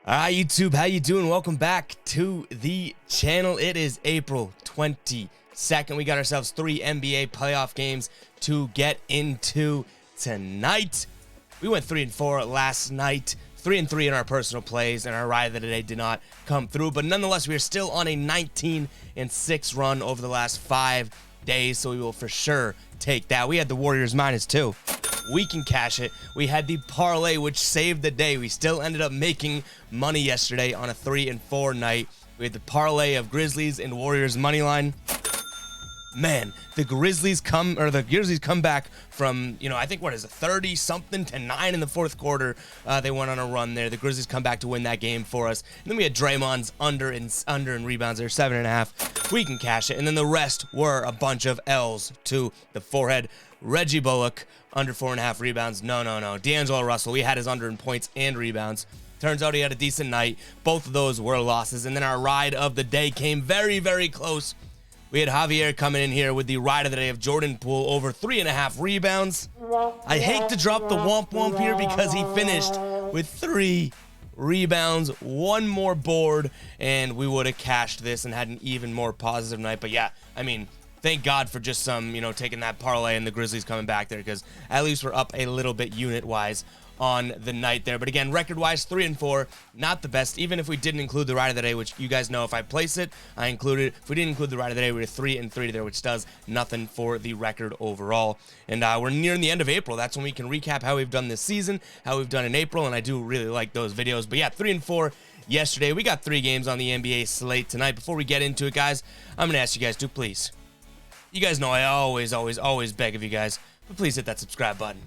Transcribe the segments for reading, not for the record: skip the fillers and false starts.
YouTube, how you doing? Welcome back to the channel. It is April 22nd. We got ourselves 3 NBA playoff games to get into tonight. We went 3-4 last night, 3-3 in our personal plays, and our ride of the day did not come through. But nonetheless, we are still on a 19-6 run over the last 5 days, so we will for sure take that. We had the Warriors -2. We can cash it. We had the parlay, which saved the day. We still ended up making money yesterday on a 3-4 night. We had the parlay of Grizzlies and Warriors money line. Man, the Grizzlies come back from, I think, 30-something to 9 in the fourth quarter. They went on a run there. The Grizzlies come back to win that game for us. And then we had Draymond's under in rebounds there, 7.5. We can cash it. And then the rest were a bunch of L's to the forehead. Reggie Bullock, under 4.5 rebounds. No. D'Angelo Russell, we had his under in points and rebounds. Turns out he had a decent night. Both of those were losses. And then our ride of the day came very, very close. We had Javier coming in here with the ride of the day of Jordan Poole, over 3.5 rebounds. I hate to drop the womp here because he finished with 3 rebounds, 1 more board, and we would have cashed this and had an even more positive night. But yeah, thank God for just some, taking that parlay and the Grizzlies coming back there, because at least we're up a little bit unit-wise on the night there. But again, record-wise, 3-4, not the best, even if we didn't include the ride of the day, which you guys know if I place it, I include it. If we didn't include the ride of the day, we were 3-3 there, which does nothing for the record overall. And we're nearing the end of April. That's when we can recap how we've done this season, how we've done in April, and I do really like those videos. But yeah, 3-4 yesterday. We got 3 games on the NBA slate tonight. Before we get into it, guys, I'm going to ask you guys to please, you guys know I always beg of you guys, but please hit that subscribe button.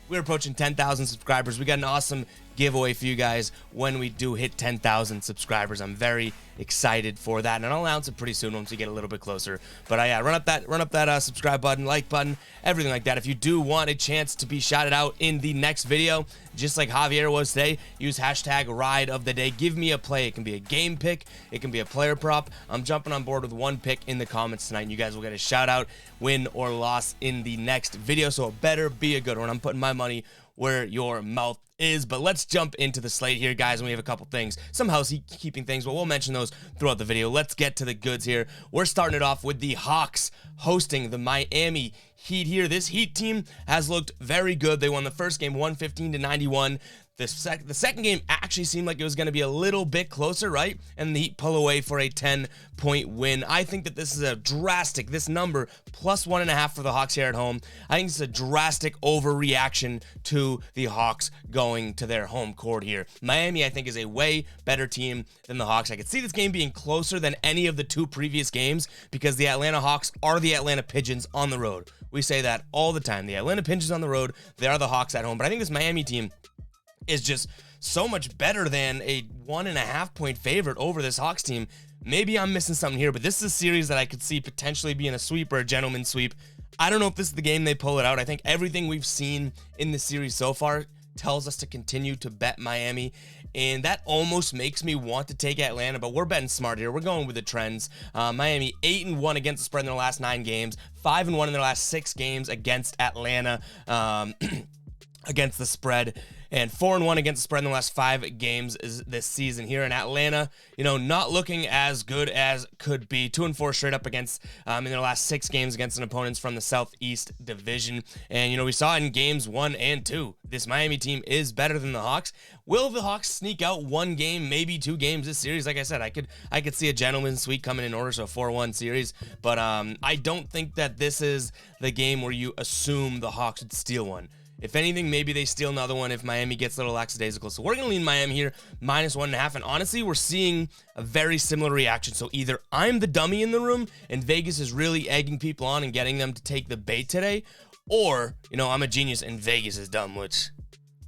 We're approaching 10,000 subscribers. We got an awesome giveaway for you guys when we do hit 10,000 subscribers. I'm very excited for that, and I'll announce it pretty soon once we get a little bit closer. But yeah, run up that subscribe button, like button, everything like that. If you do want a chance to be shouted out in the next video, just like Javier was today, use hashtag ride of the day. Give me a play. It can be a game pick, it can be a player prop. I'm jumping on board with 1 pick in the comments tonight, and you guys will get a shout out, win or loss, in the next video. So it better be a good one. I'm putting my money where your mouth is. But let's jump into the slate here, guys, and we have a couple things, some housekeeping things, but we'll mention those throughout the video. Let's get to the goods here. We're starting it off with the Hawks hosting the Miami Heat here. This Heat team has looked very good. They won the first game 115-91. The second game actually seemed like it was going to be a little bit closer, right? And the Heat pull away for a 10-point win. I think that this is this number, +1.5 for the Hawks here at home, I think it's a drastic overreaction to the Hawks going to their home court here. Miami, I think, is a way better team than the Hawks. I could see this game being closer than any of the 2 previous games because the Atlanta Hawks are the Atlanta Pigeons on the road. We say that all the time. The Atlanta Pigeons on the road, they are the Hawks at home. But I think this Miami team is just so much better than a 1.5-point favorite over this Hawks team. Maybe I'm missing something here, but this is a series that I could see potentially being a sweep or a gentleman's sweep. I don't know if this is the game they pull it out. I think everything we've seen in the series so far tells us to continue to bet Miami, and that almost makes me want to take Atlanta, but we're betting smart here. We're going with the trends. Miami 8-1 against the spread in their last 9 games, 5-1 in their last 6 games against Atlanta against the spread, and 4-1 against the spread in the last 5 games this season here in Atlanta. Not looking as good as could be. 2-4 straight up against in their last 6 games against an opponents from the Southeast Division. And we saw in games 1 and 2, this Miami team is better than the Hawks. Will the Hawks sneak out 1 game, maybe 2 games this series? Like I said, I could see a gentleman's sweep coming in order, so a 4-1 series. But I don't think that this is the game where you assume the Hawks would steal one. If anything, maybe they steal another one if Miami gets a little lackadaisical. So we're going to lean Miami here, -1.5. And honestly, we're seeing a very similar reaction. So either I'm the dummy in the room and Vegas is really egging people on and getting them to take the bait today, or, I'm a genius and Vegas is dumb, which,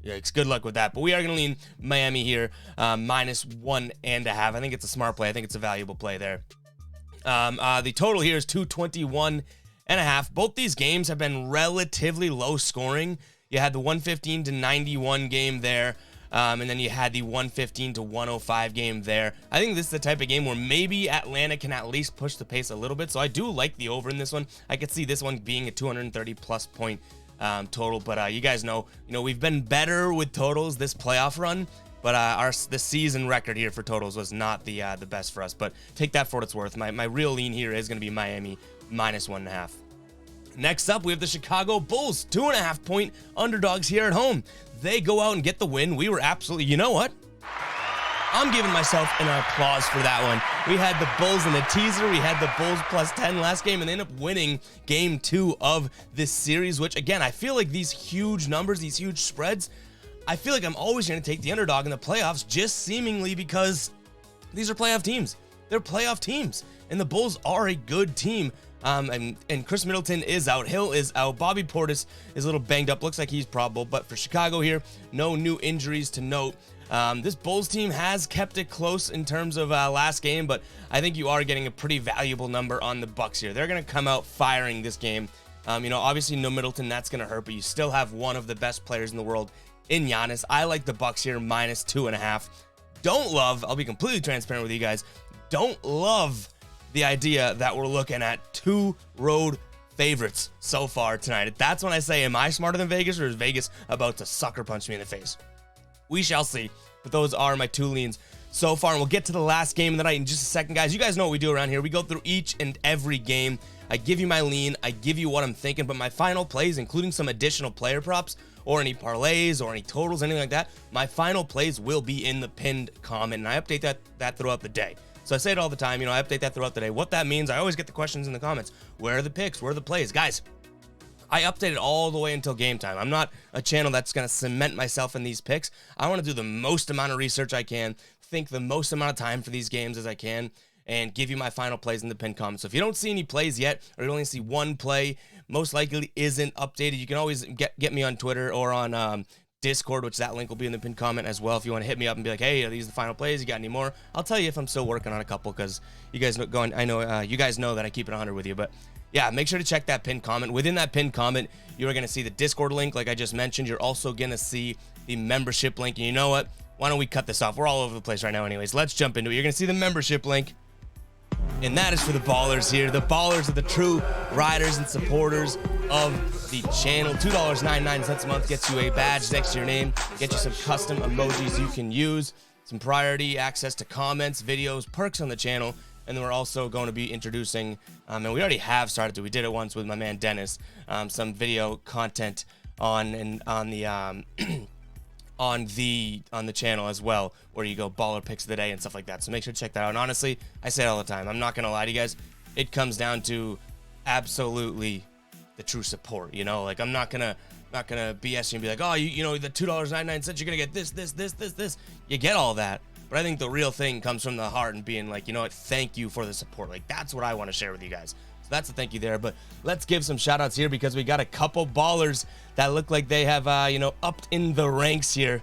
yikes, good luck with that. But we are going to lean Miami here, -1.5. I think it's a smart play. I think it's a valuable play there. The total here is 221.5. Both these games have been relatively low scoring. You had the 115-91 game there, and then you had the 115-105 game there. I think this is the type of game where maybe Atlanta can at least push the pace a little bit, so I do like the over in this one. I could see this one being a 230-plus point total, but you guys know, we've been better with totals this playoff run, But the season record here for totals was not the best for us. But take that for what it's worth. My real lean here is going to be Miami -1.5. Next up, we have the Chicago Bulls, 2.5-point underdogs here at home. They go out and get the win. We were absolutely, you know what? I'm giving myself an applause for that one. We had the Bulls in a teaser. We had the Bulls +10 last game, and they ended up winning game 2 of this series, which, again, I feel like these huge numbers, these huge spreads, I feel like I'm always going to take the underdog in the playoffs, just seemingly because these are playoff teams. They're playoff teams, and the Bulls are a good team. And Chris Middleton is out. Hill is out. Bobby Portis is a little banged up. Looks like he's probable. But for Chicago here, no new injuries to note. This Bulls team has kept it close in terms of last game, but I think you are getting a pretty valuable number on the Bucks here. They're going to come out firing this game. Obviously no Middleton, that's going to hurt, but you still have one of the best players in the world in Giannis. I like the Bucks here -2.5. Don't love, I'll be completely transparent with you guys, don't love the idea that we're looking at 2 road favorites so far tonight. That's when I say, am I smarter than Vegas, or is Vegas about to sucker punch me in the face? We shall see, but those are my 2 leans so far, and we'll get to the last game of the night in just a second, guys. You guys know what we do around here. We go through each and every game. I give you my lean, I give you what I'm thinking, but my final plays, including some additional player props, or any parlays, or any totals, anything like that, my final plays will be in the pinned comment, and I update that throughout the day. So I say it all the time, I update that throughout the day. What that means, I always get the questions in the comments. Where are the picks? Where are the plays? Guys, I update it all the way until game time. I'm not a channel that's going to cement myself in these picks. I want to do the most amount of research I can, think the most amount of time for these games as I can, and give you my final plays in the pinned comments. So if you don't see any plays yet, or you only see one play, most likely isn't updated, you can always get me on Twitter or on Discord, which that link will be in the pinned comment as well. If you want to hit me up and be like, hey, are these the final plays? You got any more? I'll tell you if I'm still working on a couple, because you guys know you guys know that I keep it 100 with you. But yeah, make sure to check that pinned comment. Within that pinned comment, you're going to see the Discord link, like I just mentioned. You're also going to see the membership link. And you know what? Why don't we cut this off? We're all over the place right now anyways. Let's jump into it. You're going to see the membership link, and that is for the ballers here. The ballers are the true riders and supporters of the channel. $2.99 a month gets you a badge next to your name, get you some custom emojis you can use, some priority access to comments, videos, perks on the channel. And then we're also going to be introducing, and we already have started to, we did it once with my man Dennis, some video content on the on the channel as well, where you go baller picks of the day and stuff like that. So make sure to check that out. And honestly, I say it all the time, I'm not gonna lie to you guys, it comes down to absolutely the true support. Like I'm not gonna BS you and be like, oh, the $2.99, you're gonna get this. You get all that. But I think the real thing comes from the heart and being like, you know what, thank you for the support. Like, that's what I want to share with you guys. So that's a thank you there. But let's give some shout outs here, because we got a couple ballers that look like they have, upped in the ranks here.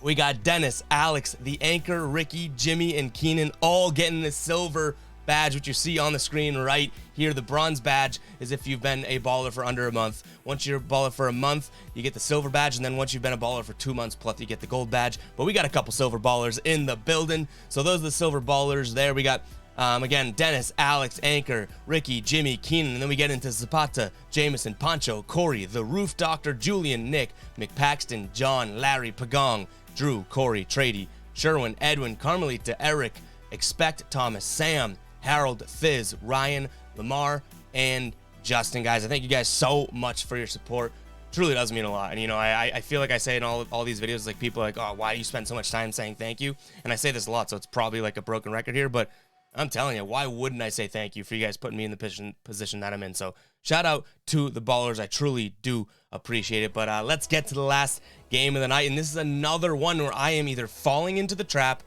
We got Dennis, Alex, the Anchor, Ricky, Jimmy, and Keenan all getting the silver badge, which you see on the screen right here. The bronze badge is if you've been a baller for under a month. Once you're a baller for a month, you get the silver badge, and then once you've been a baller for 2 months plus, you get the gold badge. But we got a couple silver ballers in the building, so those are the silver ballers there. We got again, Dennis, Alex, Anchor, Ricky, Jimmy, Keenan, and then we get into Zapata, Jameson, Pancho, Corey, The Roof Doctor, Julian, Nick, McPaxton, John, Larry, Pagong, Drew, Corey, Trady, Sherwin, Edwin, Carmelita, Eric, Expect, Thomas, Sam, Harold, Fizz, Ryan, Lamar, and Justin. Guys, I thank you guys so much for your support. Truly does mean a lot. And I feel like I say in all these videos, like, people are like, oh, why do you spend so much time saying thank you? And I say this a lot, so it's probably like a broken record here, but I'm telling you, why wouldn't I say thank you for you guys putting me in the position that I'm in? So shout out to the ballers. I truly do appreciate it. But let's get to the last game of the night. And this is another one where I am either falling into the trap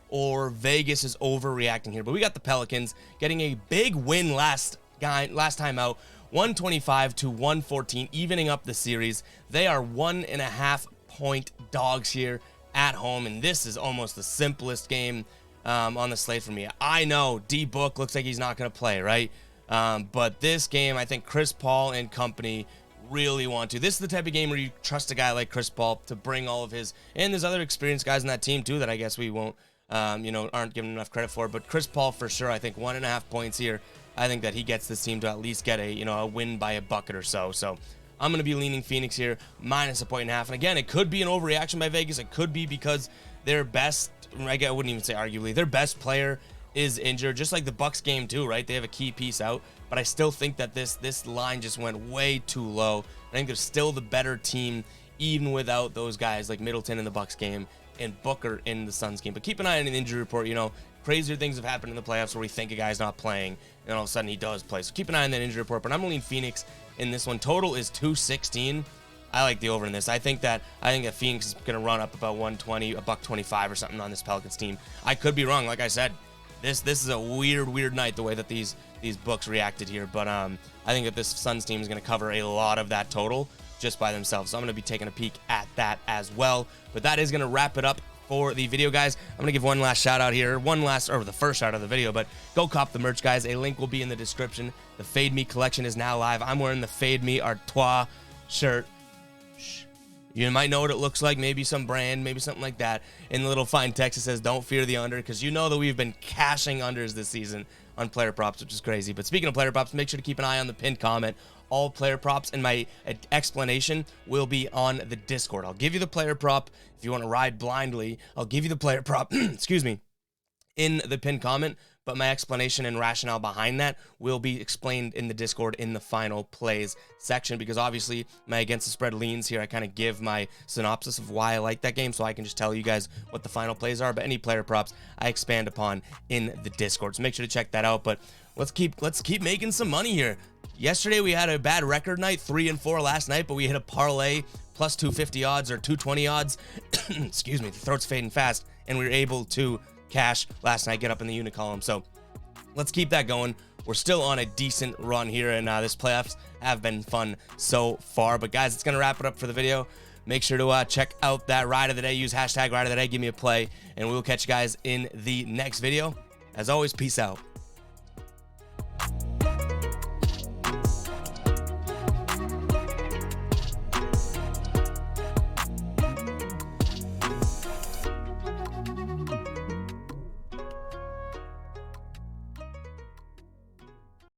or Vegas is overreacting here. But we got the Pelicans getting a big win last time out, 125-114, evening up the series. They are 1.5 point dogs here at home, and this is almost the simplest game on the slate for me. I know D-Book looks like he's not going to play, right? But this game, I think Chris Paul and company really want to. This is the type of game where you trust a guy like Chris Paul to bring all of his, and there's other experienced guys in that team too that I guess we won't, aren't given enough credit for. But Chris Paul for sure, I think 1.5 points here. I think that he gets this team to at least get a win by a bucket or so. So I'm going to be leaning Phoenix here, -1.5 points. And again, it could be an overreaction by Vegas. It could be because their best, I wouldn't even say arguably, their best player is injured, just like the Bucks game too, right? They have a key piece out, but I still think that this line just went way too low. I think they're still the better team, even without those guys like Middleton in the Bucks game and Booker in the Suns game. But keep an eye on the injury report. You know, crazier things have happened in the playoffs where we think a guy's not playing, and all of a sudden he does play. So keep an eye on that injury report. But I'm gonna lean Phoenix in this one. Total is 216. I like the over in this. I think that Phoenix is gonna run up about 120, $125 or something on this Pelicans team. I could be wrong. Like I said, this is a weird night the way that these books reacted here. But I think that this Suns team is gonna cover a lot of that total just by themselves. So I'm gonna be taking a peek at that as well. But that is gonna wrap it up for the video, guys. I'm gonna give one last shout out here, the first shout out of the video, but go cop the merch, guys. A link will be in the description. The Fade Me collection is now live. I'm wearing the Fade Me Artois shirt. You might know what it looks like, maybe some brand, maybe something like that. In the little fine text, it says, "Don't fear the under," because you know that we've been cashing unders this season on player props, which is crazy. But speaking of player props, make sure to keep an eye on the pinned comment. All player props and my explanation will be on the Discord. I'll give you the player prop. If you want to ride blindly, I'll give you the player prop, excuse me, in the pinned comment. But my explanation and rationale behind that will be explained in the Discord in the final plays section, because obviously my against the spread leans here. I kind of give my synopsis of why I like that game, so I can just tell you guys what the final plays are. But any player props I expand upon in the Discord, so make sure to check that out. But let's keep making some money here. Yesterday we had a bad record night, 3-4 last night, but we hit a parlay plus 250 odds or 220 odds. Excuse me, the throat's fading fast, and we were able to cash last night, get up in the unit column. So let's keep that going. We're still on a decent run here, and this playoffs have been fun so far. But guys, it's gonna wrap it up for the video. Make sure to check out that ride of the day. Use hashtag ride of the day, give me a play, and we will catch you guys in the next video. As always, peace out.